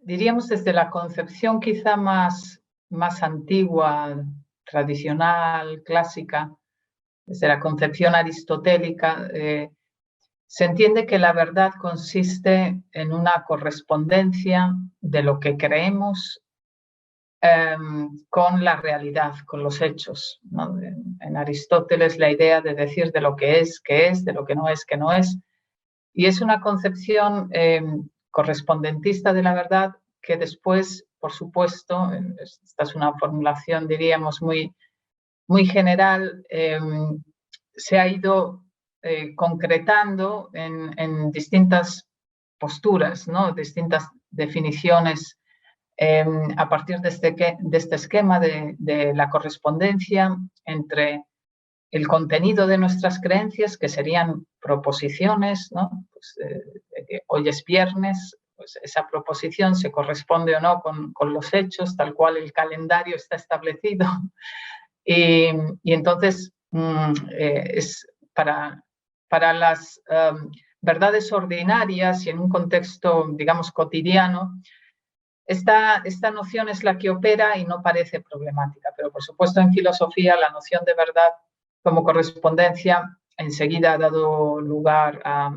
diríamos desde la concepción quizá más antigua, tradicional, clásica, desde la concepción aristotélica, se entiende que la verdad consiste en una correspondencia de lo que creemos con la realidad, con los hechos, ¿no? En Aristóteles la idea de decir de lo que es, de lo que no es, que no es. Y es una concepción correspondentista de la verdad que después, por supuesto, esta es una formulación, diríamos, muy general, se ha ido concretando en distintas posturas, ¿no? Distintas definiciones a partir de este esquema de la correspondencia entre el contenido de nuestras creencias, que serían proposiciones, ¿no? Pues, hoy es viernes, pues esa proposición se corresponde o no con los hechos, tal cual el calendario está establecido. Y entonces es para las verdades ordinarias y en un contexto, digamos, cotidiano, esta noción es la que opera y no parece problemática, pero por supuesto en filosofía la noción de verdad como correspondencia enseguida ha dado lugar ha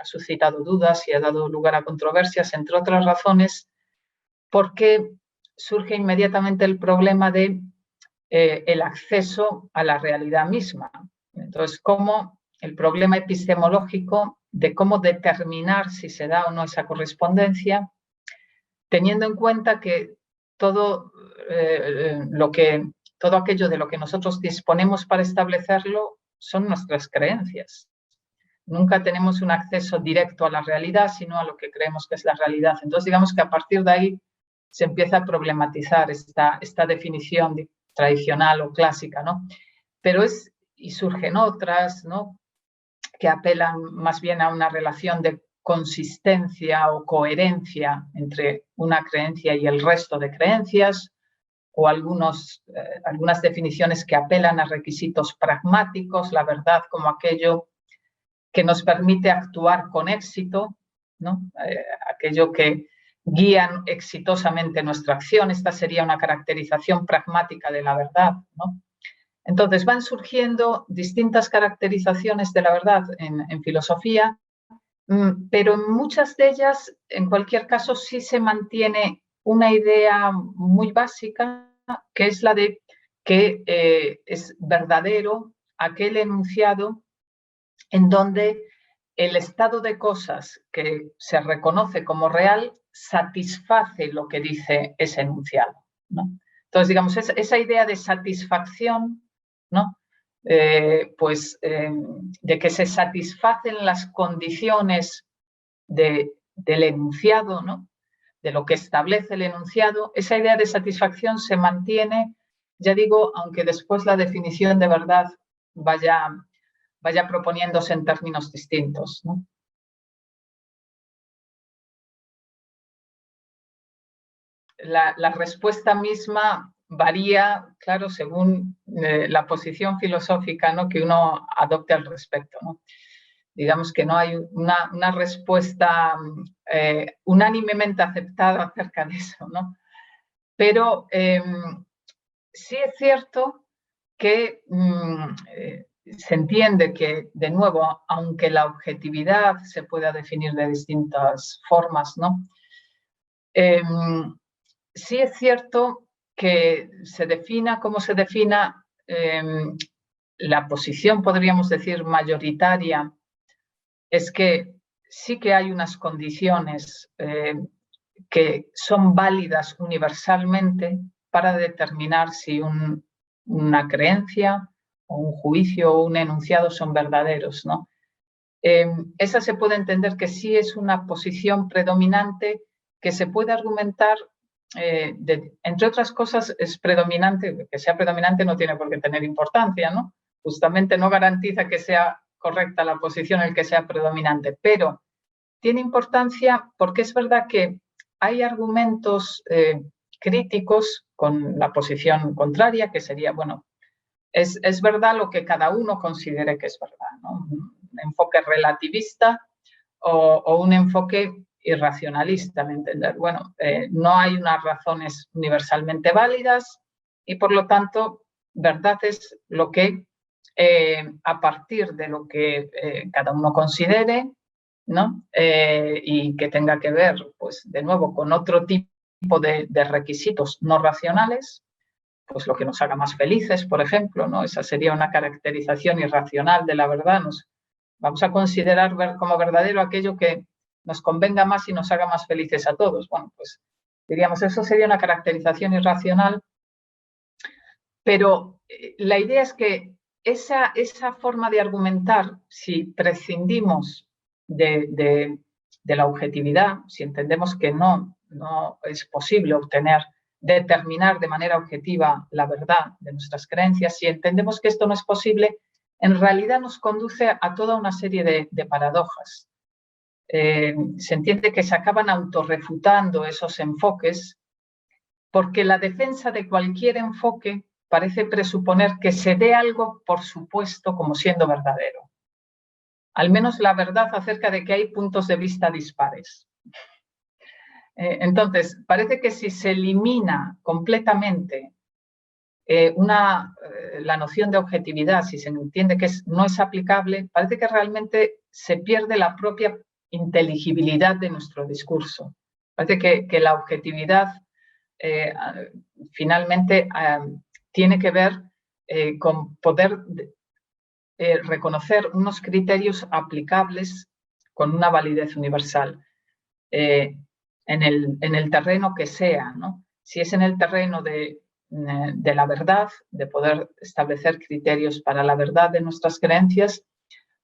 suscitado dudas y ha dado lugar a controversias, entre otras razones, porque surge inmediatamente el problema de el acceso a la realidad misma. Entonces, cómo el problema epistemológico de cómo determinar si se da o no esa correspondencia, teniendo en cuenta que todo aquello de lo que nosotros disponemos para establecerlo son nuestras creencias. Nunca tenemos un acceso directo a la realidad, sino a lo que creemos que es la realidad. Entonces, digamos que a partir de ahí se empieza a problematizar esta definición tradicional o clásica, ¿no? Pero y surgen otras, ¿no? Que apelan más bien a una relación de consistencia o coherencia entre una creencia y el resto de creencias, o algunas definiciones que apelan a requisitos pragmáticos, la verdad como aquello que nos permite actuar con éxito, ¿no? Aquello que guía exitosamente nuestra acción. Esta sería una caracterización pragmática de la verdad, ¿no? Entonces van surgiendo distintas caracterizaciones de la verdad en filosofía, pero en muchas de ellas, en cualquier caso, sí se mantiene una idea muy básica, que es la de que es verdadero aquel enunciado en donde el estado de cosas que se reconoce como real satisface lo que dice ese enunciado, ¿no? Entonces, digamos, esa idea de satisfacción, ¿no? De que se satisfacen las condiciones del enunciado, ¿no? De lo que establece el enunciado, esa idea de satisfacción se mantiene, ya digo, aunque después la definición de verdad vaya proponiéndose en términos distintos, ¿no? La respuesta misma varía, claro, según la posición filosófica, ¿no? Que uno adopte al respecto, ¿no? Digamos que no hay una respuesta unánimemente aceptada acerca de eso, ¿no? Pero sí es cierto que se entiende que, de nuevo, aunque la objetividad se pueda definir de distintas formas, ¿no? Sí es cierto que se defina como se defina, la posición, podríamos decir, mayoritaria, es que sí que hay unas condiciones que son válidas universalmente para determinar si una creencia o un juicio o un enunciado son verdaderos, ¿no? Esa se puede entender que sí es una posición predominante que se puede argumentar, entre otras cosas, es predominante, que sea predominante no tiene por qué tener importancia, ¿no? Justamente no garantiza que sea correcta la posición en el que sea predominante, pero tiene importancia porque es verdad que hay argumentos críticos con la posición contraria, que sería, bueno, es verdad lo que cada uno considere que es verdad, ¿no? Un enfoque relativista o un enfoque irracionalista, ¿me entender? Bueno, no hay unas razones universalmente válidas y por lo tanto verdad es lo que a partir de lo que cada uno considere, ¿no? Y que tenga que ver, pues de nuevo, con otro tipo de requisitos no racionales, pues lo que nos haga más felices, por ejemplo, ¿no? Esa sería una caracterización irracional de la verdad. Vamos a considerar como verdadero aquello que nos convenga más y nos haga más felices a todos. Bueno, pues diríamos, eso sería una caracterización irracional, pero la idea es que esa forma de argumentar, si prescindimos de la objetividad, si entendemos que no es posible determinar de manera objetiva la verdad de nuestras creencias, si entendemos que esto no es posible, en realidad nos conduce a toda una serie de paradojas. Se entiende que se acaban autorrefutando esos enfoques porque la defensa de cualquier enfoque parece presuponer que se dé algo por supuesto como siendo verdadero. Al menos la verdad acerca de que hay puntos de vista dispares. Entonces, parece que si se elimina completamente la noción de objetividad, si se entiende que no es aplicable, parece que realmente se pierde la propia inteligibilidad de nuestro discurso. Parece que la objetividad finalmente tiene que ver con poder reconocer unos criterios aplicables con una validez universal en el terreno que sea, ¿no? Si es en el terreno de la verdad, de poder establecer criterios para la verdad de nuestras creencias,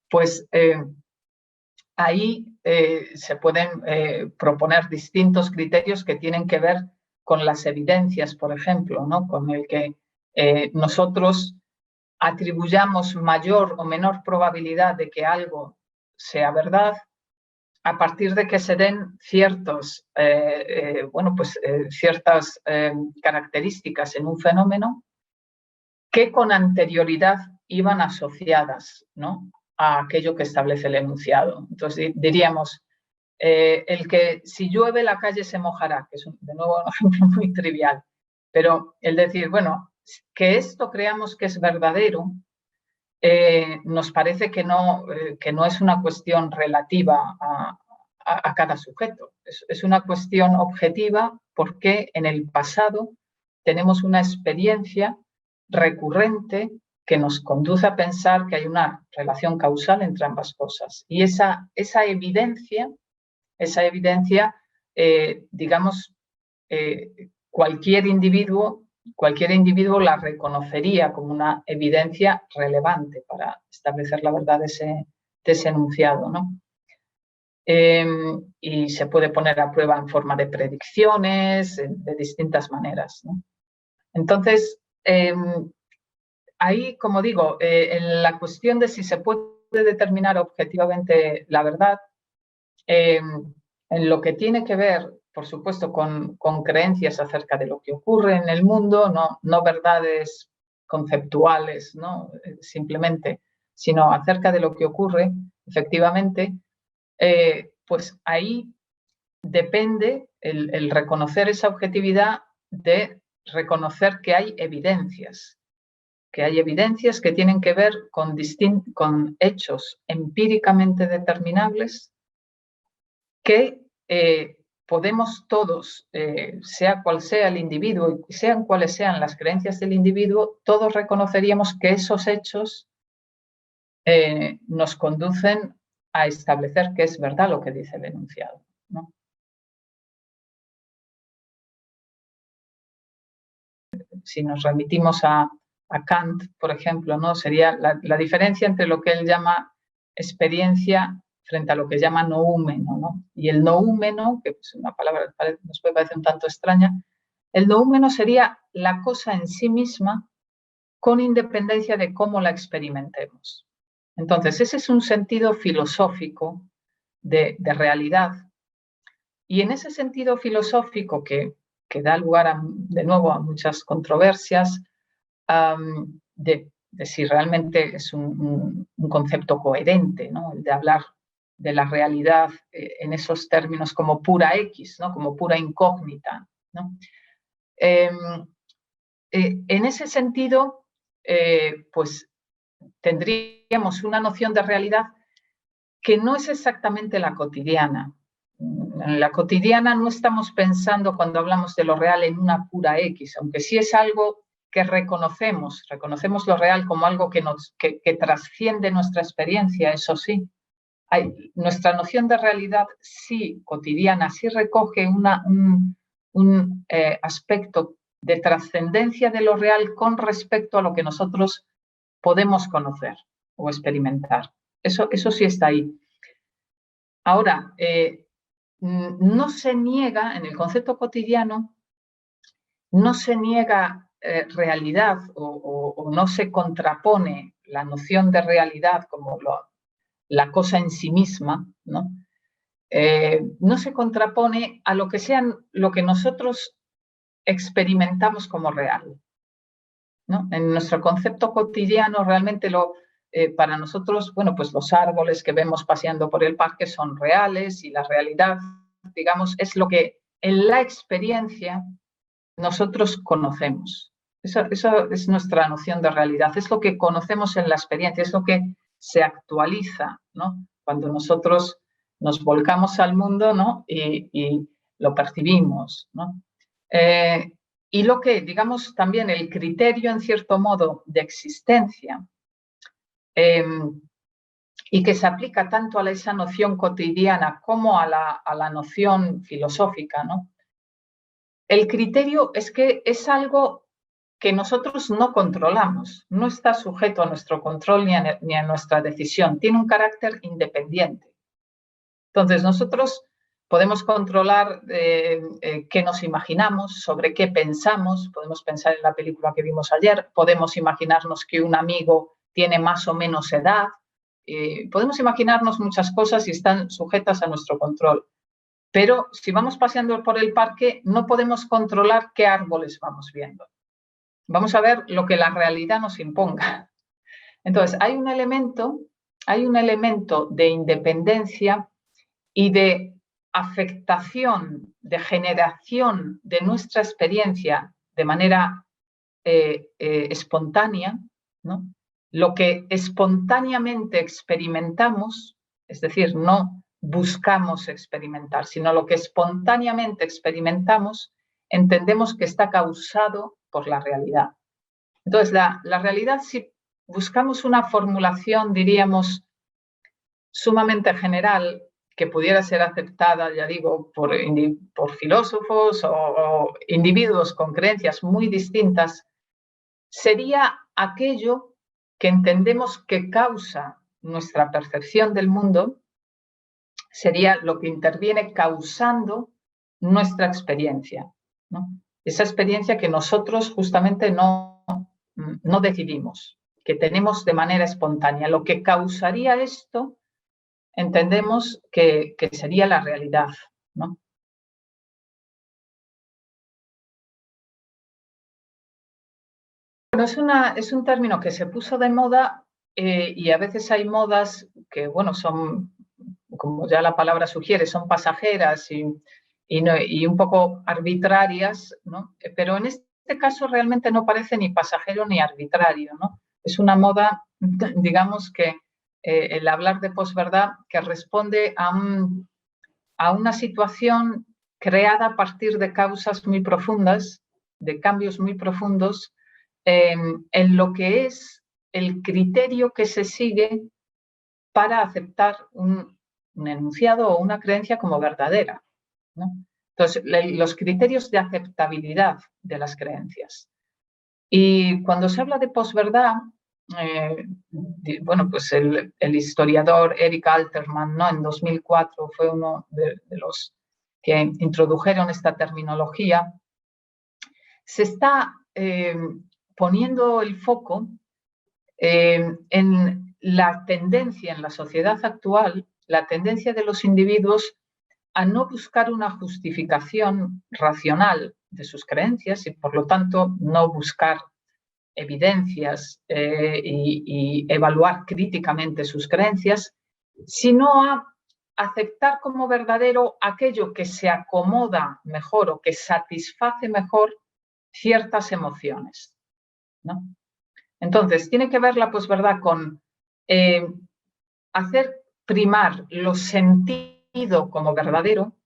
pues ahí se pueden proponer distintos criterios que tienen que ver con las evidencias, por ejemplo, ¿no? Con el que nosotros atribuyamos mayor o menor probabilidad de que algo sea verdad a partir de que se den ciertas características en un fenómeno que con anterioridad iban asociadas, ¿no?, a aquello que establece el enunciado. Entonces diríamos, el que si llueve la calle se mojará, que es de nuevo un ejemplo muy trivial, pero el decir, bueno, que esto creamos que es verdadero, nos parece que no es una cuestión relativa a cada sujeto. Es una cuestión objetiva porque en el pasado tenemos una experiencia recurrente que nos conduce a pensar que hay una relación causal entre ambas cosas. Y esa evidencia, digamos, cualquier individuo la reconocería como una evidencia relevante para establecer la verdad de ese enunciado, ¿no? Y se puede poner a prueba en forma de predicciones, de distintas maneras, ¿no? Entonces, ahí, como digo, en la cuestión de si se puede determinar objetivamente la verdad, en lo que tiene que ver, por supuesto, con creencias acerca de lo que ocurre en el mundo, no verdades conceptuales, ¿no?, simplemente, sino acerca de lo que ocurre, efectivamente, pues ahí depende el reconocer esa objetividad de reconocer que hay evidencias que tienen que ver con hechos empíricamente determinables que podemos todos, sea cual sea el individuo y sean cuales sean las creencias del individuo, todos reconoceríamos que esos hechos nos conducen a establecer que es verdad lo que dice el enunciado, ¿no? Si nos remitimos a Kant, por ejemplo, ¿no?, sería la diferencia entre lo que él llama experiencia frente a lo que llama noúmeno, ¿no? Y el noúmeno, que es una palabra que nos puede parecer un tanto extraña, el noúmeno sería la cosa en sí misma con independencia de cómo la experimentemos. Entonces, ese es un sentido filosófico de realidad. Y en ese sentido filosófico que da lugar, de nuevo, a muchas controversias, de si realmente es un concepto coherente, ¿no?, el de hablar de la realidad en esos términos como pura X, ¿no? Como pura incógnita, ¿no? En ese sentido, pues tendríamos una noción de realidad que no es exactamente la cotidiana. En la cotidiana no estamos pensando, cuando hablamos de lo real, en una pura X, aunque sí es algo que reconocemos lo real como algo que trasciende nuestra experiencia, eso sí. Nuestra noción de realidad sí cotidiana, sí recoge un aspecto de trascendencia de lo real con respecto a lo que nosotros podemos conocer o experimentar. Eso sí está ahí. Ahora, no se niega, en el concepto cotidiano, no se niega realidad o no se contrapone la noción de realidad como la cosa en sí misma, ¿no? No se contrapone a lo que nosotros experimentamos como real, ¿no? En nuestro concepto cotidiano realmente para nosotros, bueno, pues los árboles que vemos paseando por el parque son reales y la realidad, digamos, es lo que en la experiencia nosotros conocemos. Eso es nuestra noción de realidad, es lo que conocemos en la experiencia, es lo que se actualiza, ¿no? Cuando nosotros nos volcamos al mundo, ¿no? y lo percibimos, ¿no? Y lo que, digamos, también el criterio, en cierto modo, de existencia, y que se aplica tanto a esa noción cotidiana como a la noción filosófica, ¿no? El criterio es que es algo que nosotros no controlamos, no está sujeto a nuestro control ni a nuestra decisión, tiene un carácter independiente. Entonces, nosotros podemos controlar qué nos imaginamos, sobre qué pensamos, podemos pensar en la película que vimos ayer, podemos imaginarnos que un amigo tiene más o menos edad, podemos imaginarnos muchas cosas y están sujetas a nuestro control. Pero si vamos paseando por el parque, no podemos controlar qué árboles vamos viendo. Vamos a ver lo que la realidad nos imponga. Entonces, hay un elemento de independencia y de afectación, de generación de nuestra experiencia de manera espontánea, ¿no? Lo que espontáneamente experimentamos, es decir, no buscamos experimentar, sino lo que espontáneamente experimentamos, entendemos que está causado por la realidad. Entonces, la realidad, si buscamos una formulación, diríamos, sumamente general, que pudiera ser aceptada, ya digo, por filósofos o individuos con creencias muy distintas, sería aquello que entendemos que causa nuestra percepción del mundo, sería lo que interviene causando nuestra experiencia, ¿no? Esa experiencia que nosotros justamente no decidimos, que tenemos de manera espontánea. Lo que causaría esto, entendemos que sería la realidad, ¿no? Bueno, es un término que se puso de moda y a veces hay modas que, bueno, son, como ya la palabra sugiere, son pasajeras y un poco arbitrarias, ¿no? Pero en este caso realmente no parece ni pasajero ni arbitrario, ¿no? Es una moda, digamos que el hablar de posverdad que responde a una situación creada a partir de causas muy profundas, de cambios muy profundos, en lo que es el criterio que se sigue para aceptar un enunciado o una creencia como verdadera, ¿no? Entonces, los criterios de aceptabilidad de las creencias. Y cuando se habla de posverdad, bueno, pues el historiador Eric Alterman, ¿no? En 2004 fue uno de los que introdujeron esta terminología. Se está poniendo el foco en la tendencia en la sociedad actual, la tendencia de los individuos a no buscar una justificación racional de sus creencias y, por lo tanto, no buscar evidencias y evaluar críticamente sus creencias, sino a aceptar como verdadero aquello que se acomoda mejor o que satisface mejor ciertas emociones, ¿no? Entonces, tiene que ver la posverdad con hacer primar lo sentido como verdadero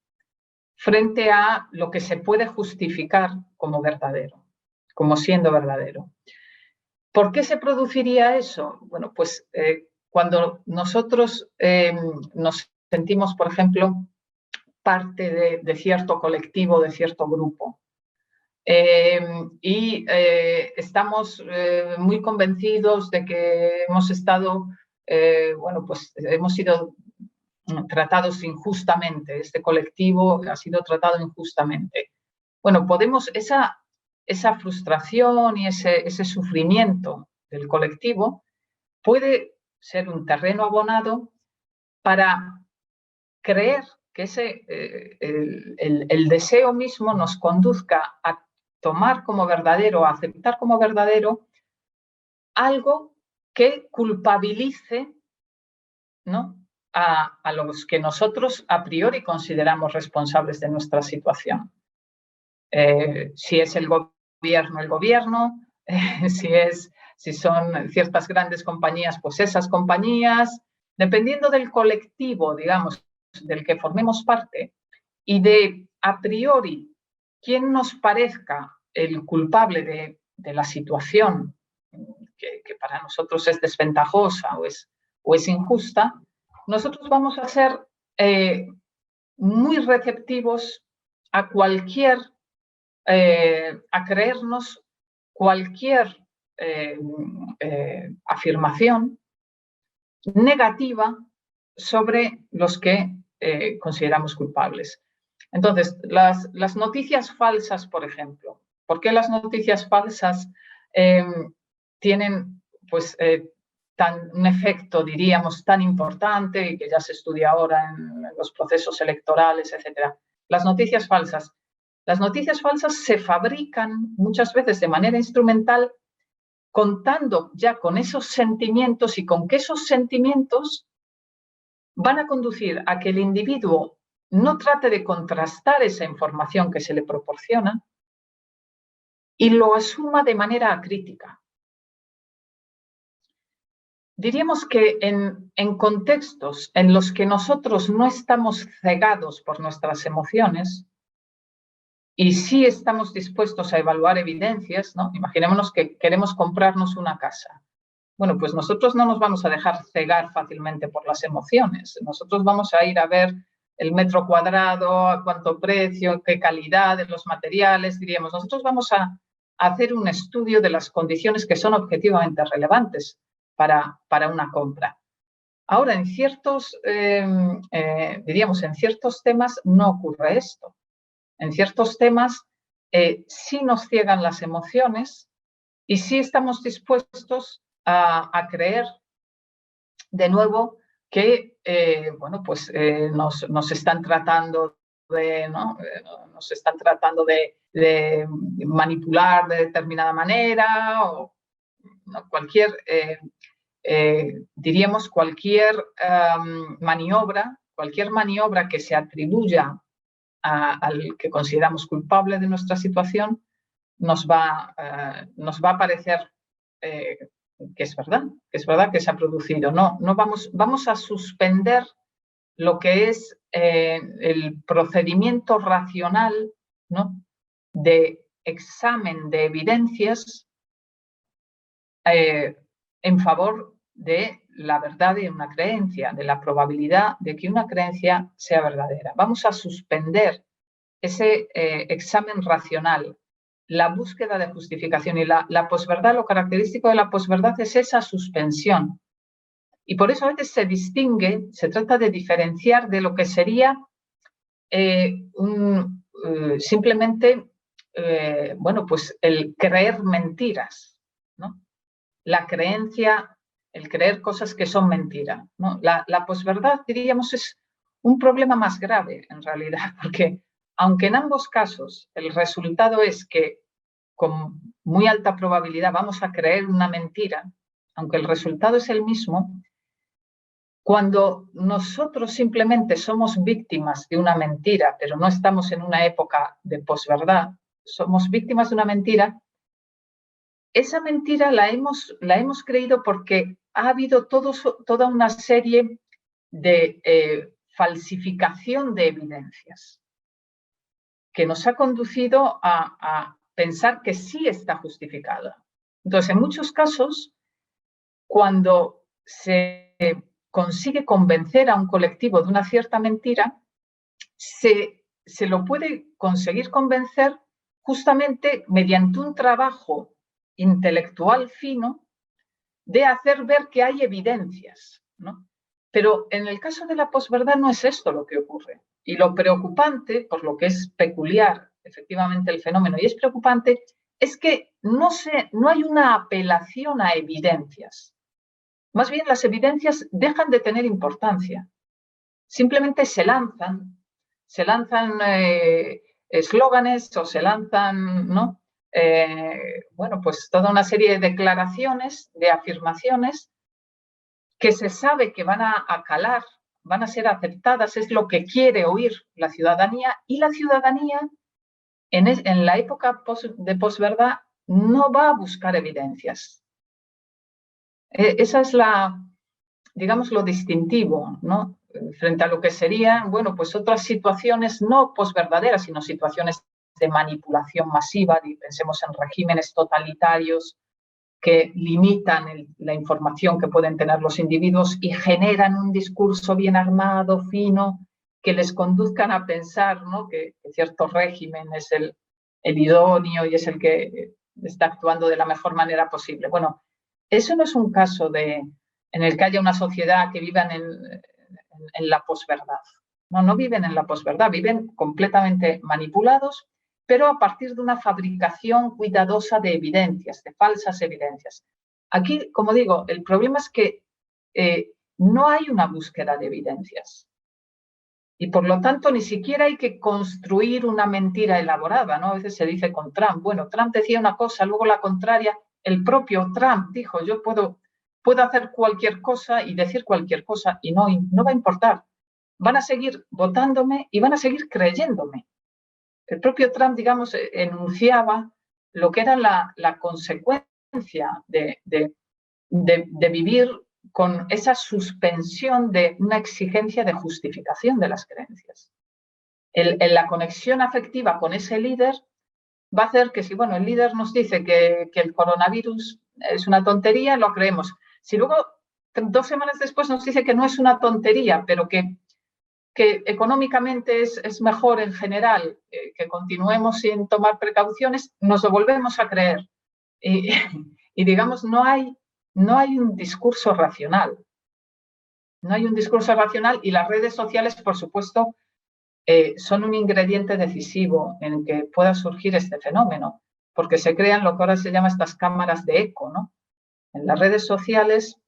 frente a lo que se puede justificar como verdadero, como siendo verdadero. ¿Por qué se produciría eso? Bueno, pues cuando nosotros nos sentimos, por ejemplo, parte de cierto colectivo, de cierto grupo, y estamos muy convencidos de que hemos estado, bueno, pues hemos sido tratados injustamente, este colectivo ha sido tratado injustamente. Bueno, podemos, esa frustración y ese sufrimiento del colectivo puede ser un terreno abonado para creer que el deseo mismo nos conduzca a tomar como verdadero, a aceptar como verdadero algo que culpabilice, ¿no?, a los que nosotros a priori consideramos responsables de nuestra situación. Si es el gobierno, si son ciertas grandes compañías, pues esas compañías, dependiendo del colectivo, digamos, del que formemos parte y de a priori quién nos parezca el culpable de la situación que para nosotros es desventajosa o es injusta, nosotros vamos a ser muy receptivos a cualquier, a creernos cualquier afirmación negativa sobre los que consideramos culpables. Entonces, las noticias falsas, por ejemplo, ¿por qué las noticias falsas tienen pues, un efecto, diríamos, tan importante y que ya se estudia ahora en los procesos electorales, etcétera? Las noticias falsas se fabrican muchas veces de manera instrumental, contando ya con esos sentimientos y con que esos sentimientos van a conducir a que el individuo no trate de contrastar esa información que se le proporciona y lo asuma de manera acrítica. Diríamos que en contextos en los que nosotros no estamos cegados por nuestras emociones y sí estamos dispuestos a evaluar evidencias, ¿no? Imaginémonos que queremos comprarnos una casa. Bueno, pues nosotros no nos vamos a dejar cegar fácilmente por las emociones. Nosotros vamos a ir a ver el metro cuadrado, a cuánto precio, qué calidad de los materiales, diríamos. Nosotros vamos a hacer un estudio de las condiciones que son objetivamente relevantes para una compra. Ahora, en ciertos, diríamos, en ciertos temas no ocurre esto. En ciertos temas sí nos ciegan las emociones y sí estamos dispuestos a creer de nuevo que bueno, pues, nos están tratando de, ¿no? Nos están tratando de manipular de determinada manera o ¿no? Cualquier, diríamos, cualquier maniobra que se atribuya al que consideramos culpable de nuestra situación nos va a parecer que es verdad que se ha producido. No vamos a suspender lo que es el procedimiento racional, ¿no?, de examen de evidencias en favor de la verdad de una creencia, de la probabilidad de que una creencia sea verdadera. Vamos a suspender ese examen racional, la búsqueda de justificación, y la posverdad, lo característico de la posverdad es esa suspensión. Y por eso a veces se distingue, se trata de diferenciar de lo que sería simplemente, bueno, pues el creer mentiras, ¿no? La creencia, el creer cosas que son mentira, ¿no? La posverdad, diríamos, es un problema más grave en realidad, porque aunque en ambos casos el resultado es que con muy alta probabilidad vamos a creer una mentira, aunque el resultado es el mismo, Cuando nosotros simplemente somos víctimas de una mentira, pero no estamos en una época de posverdad, somos víctimas de una mentira, esa mentira la hemos creído porque ha habido toda una serie de falsificación de evidencias que nos ha conducido a pensar que sí está justificada. Entonces, en muchos casos, cuando se consigue convencer a un colectivo de una cierta mentira, se lo puede conseguir convencer justamente mediante un trabajo intelectual fino de hacer ver que hay evidencias, ¿no? Pero en el caso de la posverdad no es esto lo que ocurre. Y lo preocupante, por lo que es peculiar efectivamente el fenómeno, y es preocupante, es que no hay una apelación a evidencias. Más bien las evidencias dejan de tener importancia. Simplemente se lanzan eslóganes o se lanzan, ¿no? Bueno, pues toda una serie de declaraciones, de afirmaciones que se sabe que van a calar, van a ser aceptadas, es lo que quiere oír la ciudadanía, y la ciudadanía en la época de posverdad no va a buscar evidencias. Esa es digamos, lo distintivo, ¿no? Frente a lo que serían, bueno, pues otras situaciones no posverdaderas, sino situaciones de manipulación masiva, pensemos en regímenes totalitarios que limitan la información que pueden tener los individuos y generan un discurso bien armado, fino, que les conduzcan a pensar, ¿no?, que cierto régimen es el idóneo y es el que está actuando de la mejor manera posible. Bueno, eso no es un caso en el que haya una sociedad que viva en la posverdad. No viven en la posverdad, viven completamente manipulados, pero a partir de una fabricación cuidadosa de evidencias, de falsas evidencias. Aquí, como digo, el problema es que no hay una búsqueda de evidencias. Y por lo tanto, ni siquiera hay que construir una mentira elaborada, ¿no? A veces se dice con Trump, bueno, Trump decía una cosa, luego la contraria. El propio Trump dijo, yo puedo hacer cualquier cosa y decir cualquier cosa y no va a importar. Van a seguir votándome y van a seguir creyéndome. El propio Trump, digamos, enunciaba lo que era la consecuencia de vivir con esa suspensión de una exigencia de justificación de las creencias. La conexión afectiva con ese líder va a hacer que si, bueno, el líder nos dice que el coronavirus es una tontería, lo creemos. Si luego, 2 semanas después, nos dice que no es una tontería, pero que económicamente es mejor en general que continuemos sin tomar precauciones, nos lo volvemos a creer. Y digamos, no hay un discurso racional. No hay un discurso racional y las redes sociales, por supuesto, son un ingrediente decisivo en que pueda surgir este fenómeno, porque se crean lo que ahora se llama estas cámaras de eco, ¿no? En las redes sociales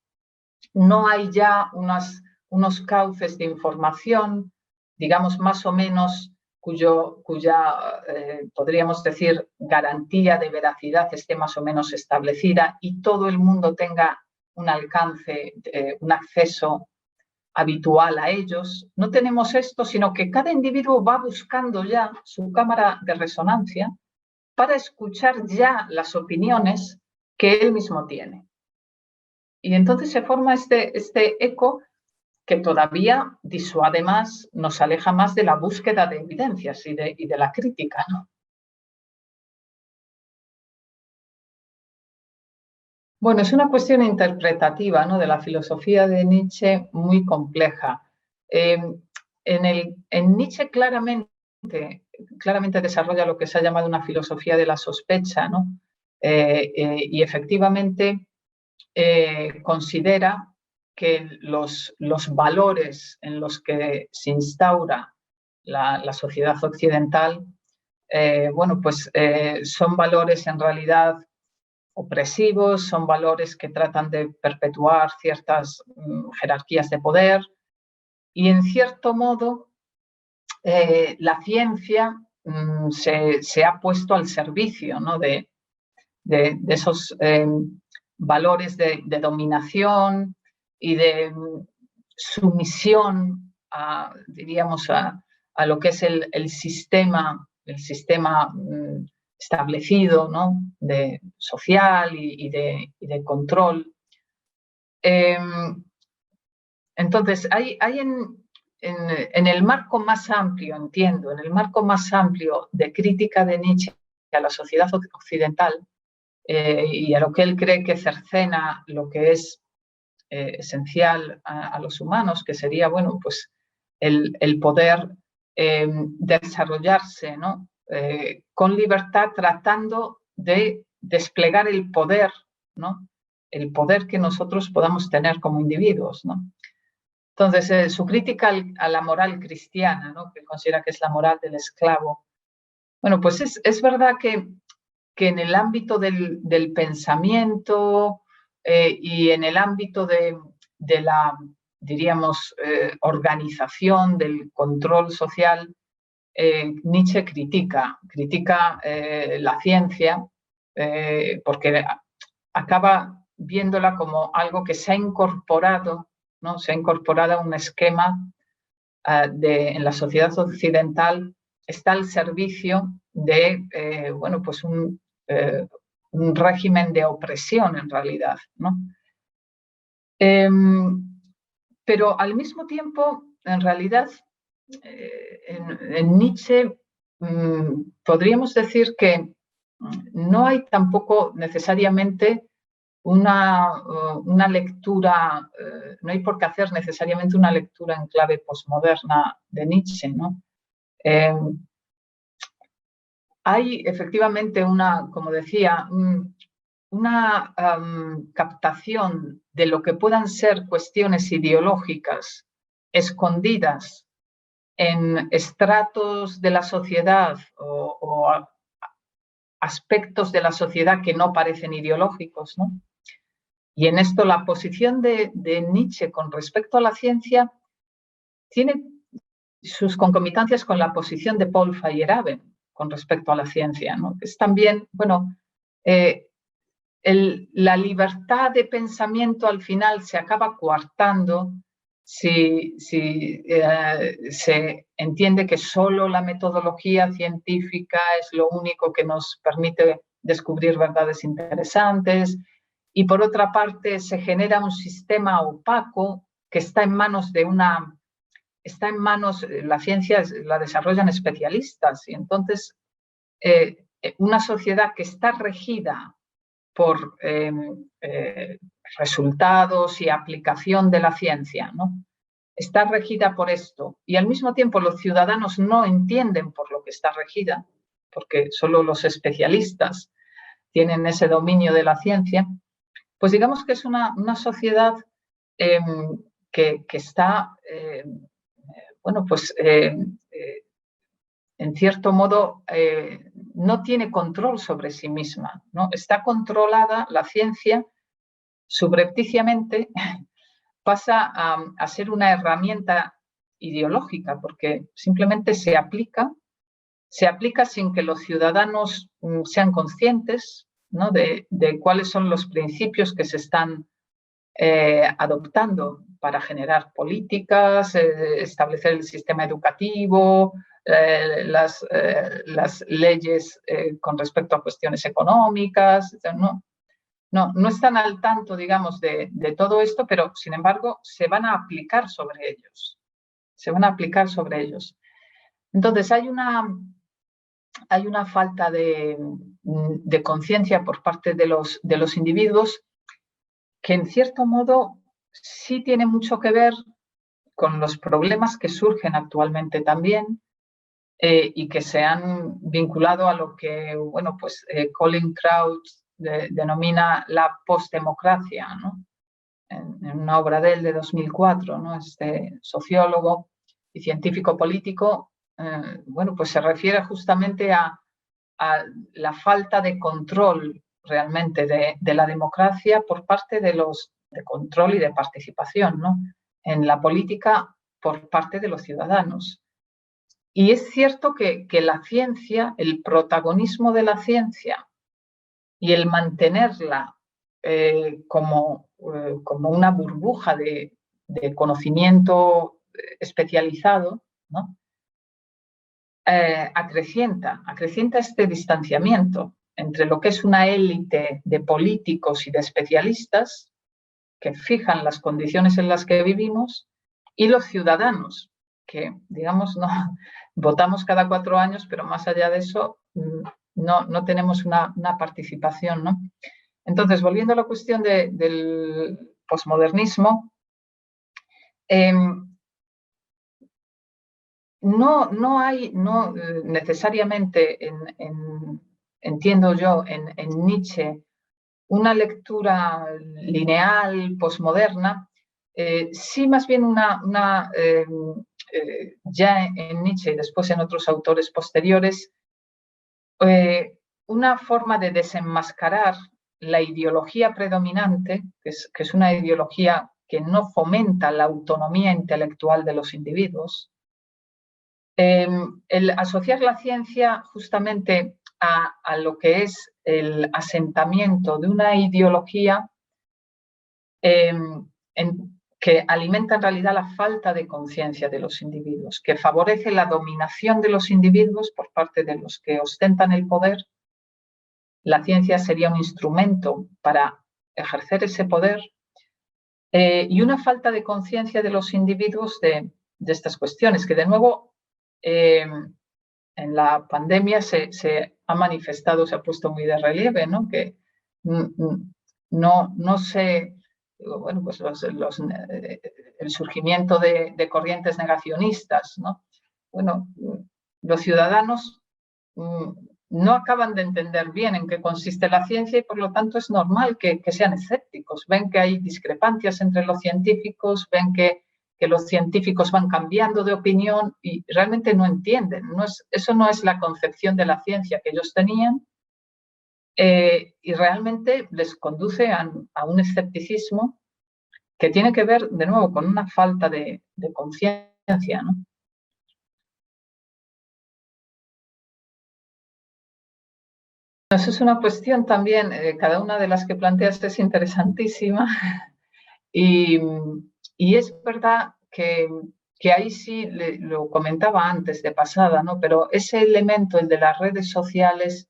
no hay ya unos cauces de información, digamos, más o menos cuya podríamos decir, garantía de veracidad esté más o menos establecida y todo el mundo tenga un alcance, un acceso habitual a ellos. No tenemos esto, sino que cada individuo va buscando ya su cámara de resonancia para escuchar ya las opiniones que él mismo tiene. Y entonces se forma este eco que todavía disuade más, nos aleja más de la búsqueda de evidencias y de la crítica, ¿no? Bueno, es una cuestión interpretativa, ¿no?, de la filosofía de Nietzsche muy compleja. En Nietzsche claramente desarrolla lo que se ha llamado una filosofía de la sospecha, ¿no? Y efectivamente considera que los valores en los que se instaura la sociedad occidental, bueno, pues son valores en realidad opresivos, son valores que tratan de perpetuar ciertas jerarquías de poder y, en cierto modo, la ciencia se ha puesto al servicio, ¿no?, de esos valores de dominación y de sumisión diríamos, a lo que es el sistema establecido, ¿no? Social y de control. Entonces, hay en el marco más amplio, entiendo, en el marco más amplio de crítica de Nietzsche a la sociedad occidental y a lo que él cree que cercena lo que es esencial a los humanos, que sería, bueno, pues el poder desarrollarse, ¿no? Con libertad, tratando de desplegar el poder, ¿no? El poder que nosotros podamos tener como individuos, ¿no? Entonces, su crítica a la moral cristiana, ¿no? Que considera que es la moral del esclavo. Bueno, pues es verdad que en el ámbito del pensamiento y en el ámbito de la, diríamos, organización, del control social, Nietzsche critica la ciencia porque acaba viéndola como algo que se ha incorporado, ¿no? Se ha incorporado a un esquema en la sociedad occidental, está al servicio de, bueno, pues un régimen de opresión en realidad, ¿no? Pero al mismo tiempo, en realidad, en Nietzsche podríamos decir que no hay tampoco necesariamente una lectura, no hay por qué hacer necesariamente una lectura en clave posmoderna de Nietzsche, ¿no? Hay efectivamente como decía, una captación de lo que puedan ser cuestiones ideológicas escondidas en estratos de la sociedad o aspectos de la sociedad que no parecen ideológicos, ¿no? Y en esto la posición de Nietzsche con respecto a la ciencia tiene sus concomitancias con la posición de Paul Feyerabend con respecto a la ciencia, ¿no? Es también, bueno, la libertad de pensamiento al final se acaba coartando si se entiende que solo la metodología científica es lo único que nos permite descubrir verdades interesantes, y por otra parte se genera un sistema opaco que está en manos la ciencia la desarrollan especialistas, y entonces una sociedad que está regida por resultados y aplicación de la ciencia, ¿no? Está regida por esto, y al mismo tiempo los ciudadanos no entienden por lo que está regida, porque solo los especialistas tienen ese dominio de la ciencia. Pues digamos que es una sociedad que está, bueno, pues en cierto modo no tiene control sobre sí misma, ¿no? Está controlada, la ciencia subrepticiamente pasa a ser una herramienta ideológica, porque simplemente se aplica sin que los ciudadanos sean conscientes, ¿no? de cuáles son los principios que se están adoptando para generar políticas, establecer el sistema educativo, las leyes con respecto a cuestiones económicas, no están al tanto, digamos, de todo esto, pero sin embargo se van a aplicar sobre ellos. Entonces hay una falta de conciencia por parte de los individuos que en cierto modo sí tiene mucho que ver con los problemas que surgen actualmente también y que se han vinculado a lo que, bueno, pues Colin Krauss denomina la postdemocracia, ¿no? En una obra de él de 2004, ¿no? Este sociólogo y científico político, bueno, pues se refiere justamente a la falta de control realmente de la democracia por parte de control y de participación, ¿no? En la política por parte de los ciudadanos. Y es cierto que la ciencia, el protagonismo de la ciencia y el mantenerla como una burbuja de conocimiento especializado, ¿no? Acrecienta este distanciamiento entre lo que es una élite de políticos y de especialistas que fijan las condiciones en las que vivimos y los ciudadanos, que, digamos, no votamos cada 4 años, pero más allá de eso no tenemos una participación, ¿no? Entonces, volviendo a la cuestión del posmodernismo, no hay necesariamente, entiendo yo, en Nietzsche, una lectura lineal, posmoderna, sí más bien ya en Nietzsche y después en otros autores posteriores, una forma de desenmascarar la ideología predominante, que es una ideología que no fomenta la autonomía intelectual de los individuos. El asociar la ciencia justamente a lo que es el asentamiento de una ideología que alimenta en realidad la falta de conciencia de los individuos, que favorece la dominación de los individuos por parte de los que ostentan el poder. La ciencia sería un instrumento para ejercer ese poder, y una falta de conciencia de los individuos de estas cuestiones, que de nuevo en la pandemia se ha manifestado, se ha puesto muy de relieve, ¿no? Que no se... Bueno, pues el surgimiento de corrientes negacionistas, ¿no? Bueno, los ciudadanos no acaban de entender bien en qué consiste la ciencia y por lo tanto es normal que sean escépticos. Ven que hay discrepancias entre los científicos, ven que los científicos van cambiando de opinión y realmente no entienden. Eso no es la concepción de la ciencia que ellos tenían, y realmente les conduce a un escepticismo que tiene que ver, de nuevo, con una falta de conciencia, ¿no? Eso es una cuestión también, cada una de las que planteas es interesantísima y es verdad que ahí sí lo comentaba antes de pasada, ¿no? Pero ese elemento, el de las redes sociales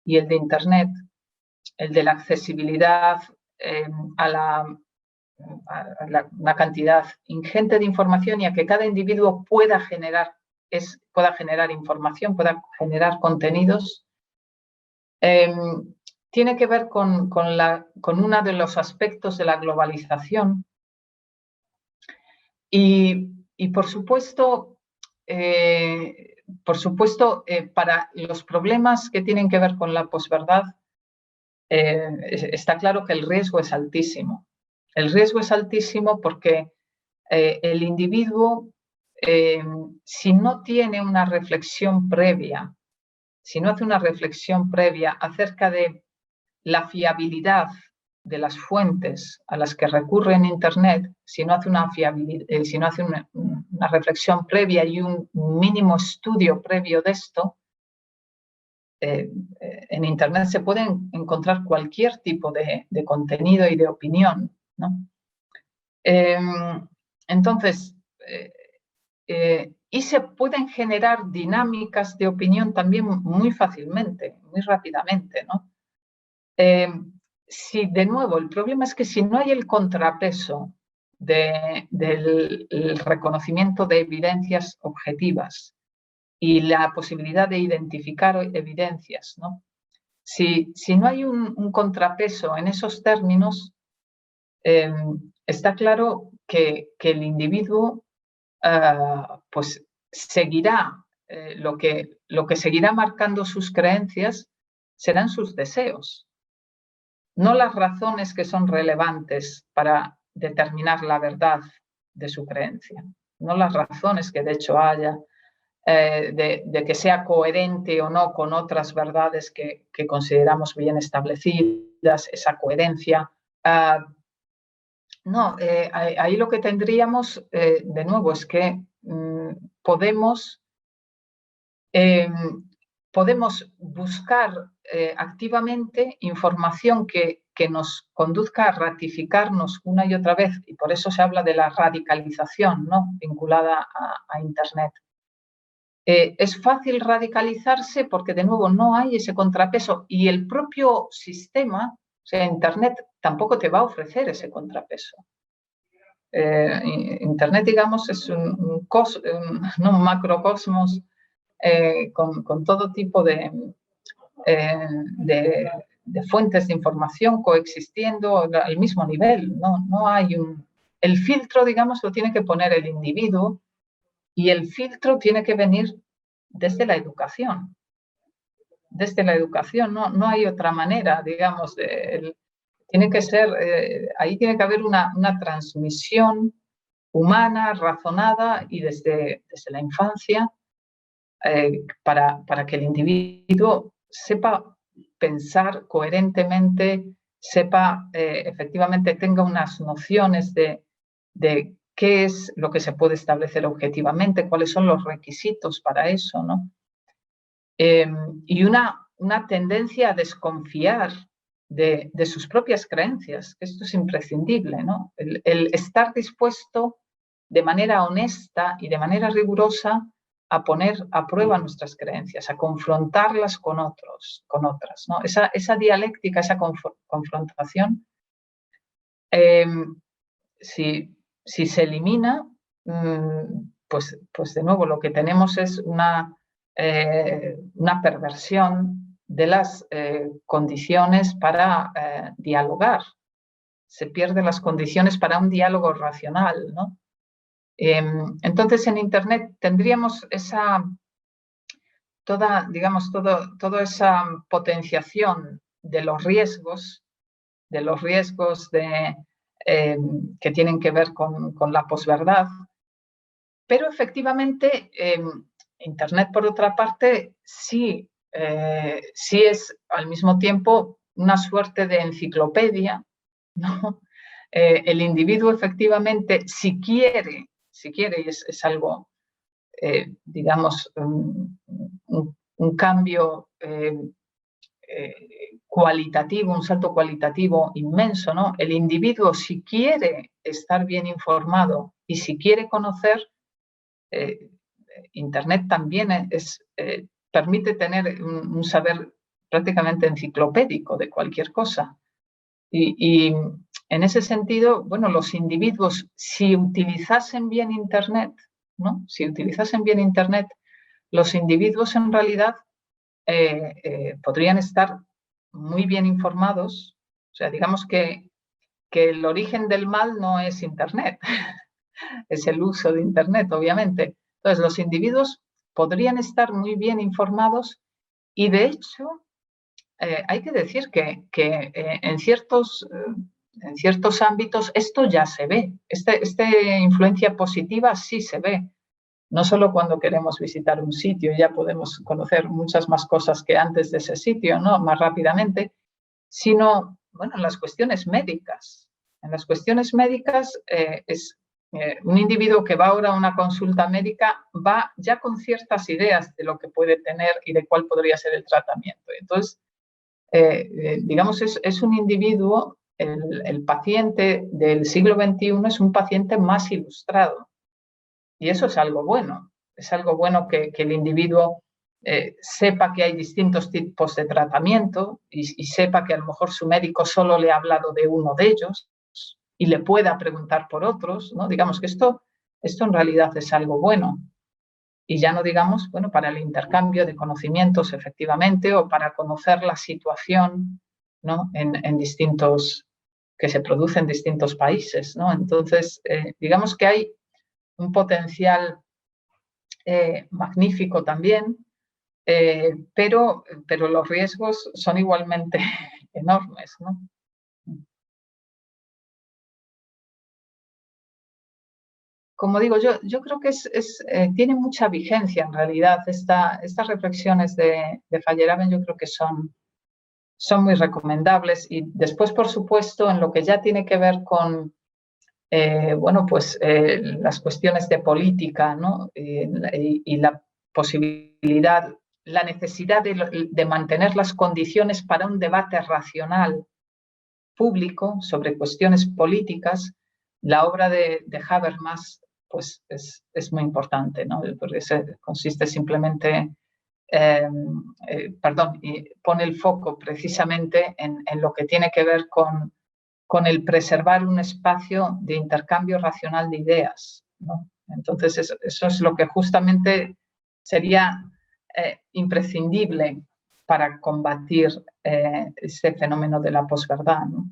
y el de Internet, el de la accesibilidad a una cantidad ingente de información y a que cada individuo pueda generar información, pueda generar contenidos, tiene que ver con uno de los aspectos de la globalización y por supuesto, para los problemas que tienen que ver con la posverdad, está claro que el riesgo es altísimo. El riesgo es altísimo porque el individuo, si no tiene una reflexión previa, si no hace una reflexión previa acerca de la fiabilidad de las fuentes a las que recurre en Internet, si no hace una reflexión previa y un mínimo estudio previo de esto, en Internet se puede encontrar cualquier tipo de contenido y de opinión, ¿no? Entonces, y se pueden generar dinámicas de opinión también muy fácilmente, muy rápidamente, ¿no? De nuevo, el problema es que si no hay el contrapeso del reconocimiento de evidencias objetivas y la posibilidad de identificar evidencias, ¿no? Si no hay un contrapeso en esos términos, está claro que el individuo pues seguirá, lo que seguirá marcando sus creencias serán sus deseos, no las razones que son relevantes para determinar la verdad de su creencia, no las razones que de hecho haya, de que sea coherente o no con otras verdades que consideramos bien establecidas, esa coherencia. No, ahí lo que tendríamos, de nuevo, es que podemos buscar activamente información que que nos conduzca a ratificarnos una y otra vez, y por eso se habla de la radicalización, ¿no?, vinculada a Internet. Es fácil radicalizarse porque, de nuevo, no hay ese contrapeso y el propio sistema, o sea, Internet, tampoco te va a ofrecer ese contrapeso. Internet, digamos, es un macrocosmos con todo tipo de fuentes de información coexistiendo al mismo nivel. No hay el filtro, digamos, lo tiene que poner el individuo, y el filtro tiene que venir desde la educación. Desde la educación, no hay otra manera, digamos. Tiene que ser, ahí tiene que haber una transmisión humana, razonada, y desde la infancia, para que el individuo sepa pensar coherentemente, sepa, efectivamente, tenga unas nociones de qué es lo que se puede establecer objetivamente, cuáles son los requisitos para eso, ¿no? Y una tendencia a desconfiar de sus propias creencias, que esto es imprescindible, ¿no? El estar dispuesto de manera honesta y de manera rigurosa a poner a prueba nuestras creencias, a confrontarlas con otras, ¿no? Esa dialéctica, esa confrontación, si se elimina, pues de nuevo lo que tenemos es una perversión de las condiciones para dialogar. Se pierden las condiciones para un diálogo racional, ¿no? Entonces, en Internet tendríamos toda esa potenciación de los riesgos que tienen que ver con la posverdad, pero efectivamente Internet, por otra parte, sí es al mismo tiempo una suerte de enciclopedia, ¿no? El individuo, efectivamente, si quiere, y es algo, digamos, un cambio cualitativo, un salto cualitativo inmenso, ¿no? El individuo, si quiere estar bien informado y si quiere conocer, Internet también permite tener un saber prácticamente enciclopédico de cualquier cosa. Y en ese sentido, bueno, los individuos, si utilizasen bien Internet, ¿no? Si utilizasen bien Internet, los individuos en realidad podrían estar muy bien informados. O sea, digamos que el origen del mal no es Internet, es el uso de Internet, obviamente. Entonces, los individuos podrían estar muy bien informados y, de hecho, hay que decir que en ciertos ámbitos esto ya se ve. Esta influencia positiva sí se ve. No solo cuando queremos visitar un sitio, ya podemos conocer muchas más cosas que antes de ese sitio, ¿no?, más rápidamente, sino, bueno, en las cuestiones médicas. En las cuestiones médicas un individuo que va ahora a una consulta médica va ya con ciertas ideas de lo que puede tener y de cuál podría ser el tratamiento. Entonces, digamos, es un individuo, el paciente del siglo XXI es un paciente más ilustrado. Y eso es algo bueno. Es algo bueno que el individuo sepa que hay distintos tipos de tratamiento y sepa que a lo mejor su médico solo le ha hablado de uno de ellos y le pueda preguntar por otros, ¿no? Digamos que esto en realidad es algo bueno. Y ya no digamos, bueno, para el intercambio de conocimientos, efectivamente, o para conocer la situación, ¿no?, que se produce en distintos países, ¿no? Entonces, digamos que hay un potencial magnífico también, pero los riesgos son igualmente enormes, ¿no? Como digo, yo creo que tiene mucha vigencia en realidad. Estas reflexiones de Feyerabend yo creo que son muy recomendables. Y después, por supuesto, en lo que ya tiene que ver con bueno, pues las cuestiones de política, ¿no?, y la posibilidad, la necesidad de mantener las condiciones para un debate racional, público, sobre cuestiones políticas, la obra de Habermas pues, es muy importante, ¿no? Porque consiste simplemente, y pone el foco precisamente en lo que tiene que ver con el preservar un espacio de intercambio racional de ideas, ¿no? Entonces, eso es lo que justamente sería imprescindible para combatir este fenómeno de la posverdad, ¿no?